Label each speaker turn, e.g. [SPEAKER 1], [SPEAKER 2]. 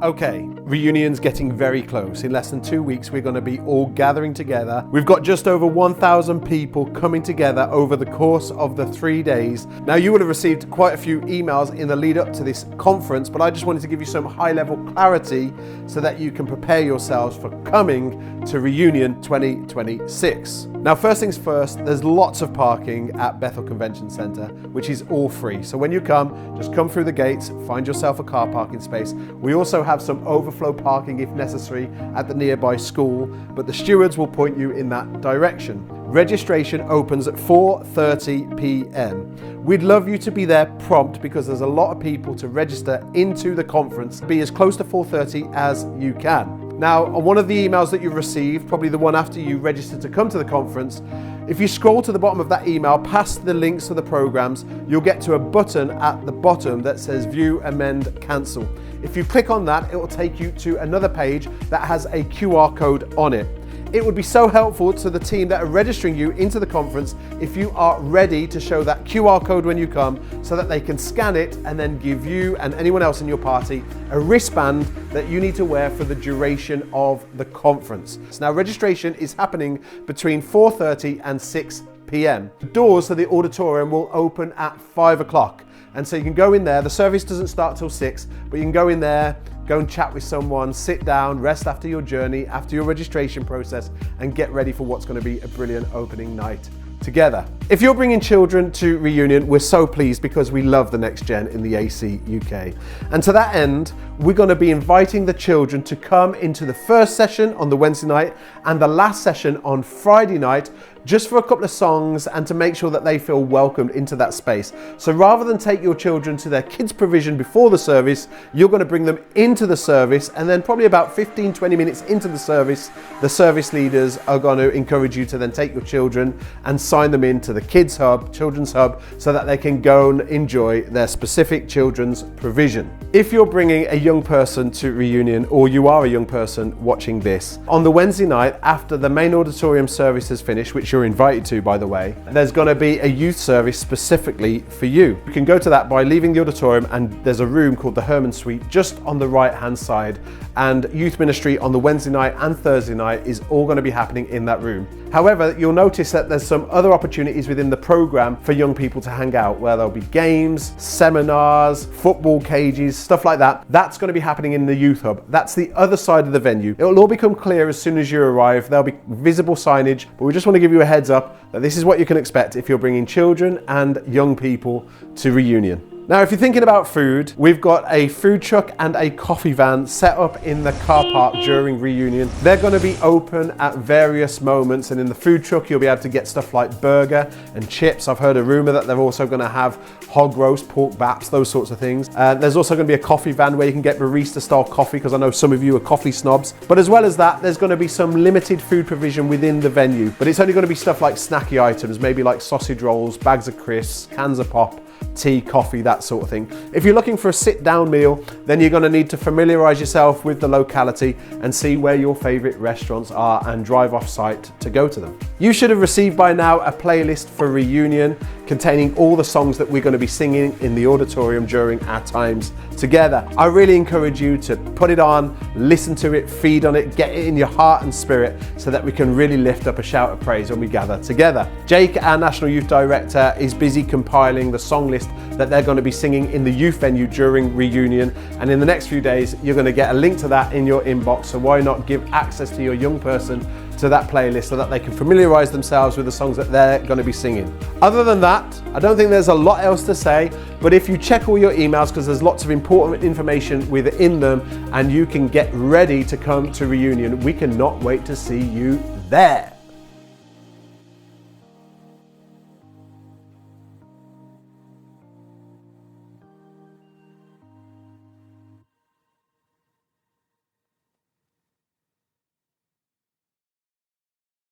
[SPEAKER 1] Okay, reunion's getting very close. In less than 2 weeks, we're going to be all gathering together. We've got just over 1,000 people coming together over the course of the 3 days. Now, you would have received quite a few emails in the lead up to this conference, but I just wanted to give you some high-level clarity so that you can prepare yourselves for coming to Reunion 2026. Now, first things first, there's lots of parking at Bethel Convention Centre, which is all free. So when you come, just come through the gates, find yourself a car parking space. We also have some overflow parking if necessary at the nearby school, but the stewards will point you in that direction. Registration opens at 4:30 p.m. We'd love you to be there prompt because there's a lot of people to register into the conference. Be as close to 4:30 as you can. Now, on one of the emails that you've received, probably the one after you registered to come to the conference, if you scroll to the bottom of that email, past the links to the programs, you'll get to a button at the bottom that says View, Amend, Cancel. If you click on that, it will take you to another page that has a QR code on it. It would be so helpful to the team that are registering you into the conference if you are ready to show that QR code when you come so that they can scan it and then give you and anyone else in your party a wristband that you need to wear for the duration of the conference. So now registration is happening between 4:30 and 6 p.m. The doors to the auditorium will open at 5 o'clock. And so you can go in there, the service doesn't start till 6, but you can go in there, go and chat with someone, sit down, rest after your journey, after your registration process, and get ready for what's going to be a brilliant opening night together. If you're bringing children to Reunion, we're so pleased because we love the next gen in the AC UK. And to that end, we're going to be inviting the children to come into the first session on the Wednesday night and the last session on Friday night, just for a couple of songs and to make sure that they feel welcomed into that space. So rather than take your children to their kids provision before the service, you're going to bring them into the service, and then probably about 15-20 minutes into the service leaders are going to encourage you to then take your children and sign them into the Kids Hub, Children's Hub, so that they can go and enjoy their specific children's provision. If you're bringing a young person to Reunion, or you are a young person watching this, on the Wednesday night after the main auditorium service has finished, which you're invited to, by the way, there's going to be a youth service specifically for you. You can go to that by leaving the auditorium, and there's a room called the Herman Suite just on the right hand side, and youth ministry on the Wednesday night and Thursday night is all going to be happening in that room. However, you'll notice that there's some other opportunities within the program for young people to hang out, where there'll be games, seminars, football cages, stuff like that. That's going to be happening in the Youth Hub. That's the other side of the venue. It will all become clear as soon as you arrive. There'll be visible signage, but we just want to give you a heads up that this is what you can expect if you're bringing children and young people to Reunion. Now, if you're thinking about food, we've got a food truck and a coffee van set up in the car park during Reunion. They're going to be open at various moments, and in the food truck you'll be able to get stuff like burger and chips. I've heard a rumor that they're also going to have hog roast, pork baps, those sorts of things. There's also going to be a coffee van where you can get barista style coffee, because I know some of you are coffee snobs. But as well as that, there's going to be some limited food provision within the venue, but it's only going to be stuff like snacky items, maybe like sausage rolls, bags of crisps, cans of pop, tea, coffee, that sort of thing. If you're looking for a sit-down meal, then you're going to need to familiarise yourself with the locality and see where your favourite restaurants are and drive off-site to go to them. You should have received by now a playlist for Reunion containing all the songs that we're going to be singing in the auditorium during our times together. I really encourage you to put it on, listen to it, feed on it, get it in your heart and spirit so that we can really lift up a shout of praise when we gather together. Jake, our National Youth Director, is busy compiling the song list that they're going to be singing in the youth venue during Reunion, and in the next few days you're going to get a link to that in your inbox, so why not give access to your young person to that playlist so that they can familiarise themselves with the songs that they're going to be singing. Other than that, I don't think there's a lot else to say, but if you check all your emails, because there's lots of important information within them, and you can get ready to come to Reunion, we cannot wait to see you there.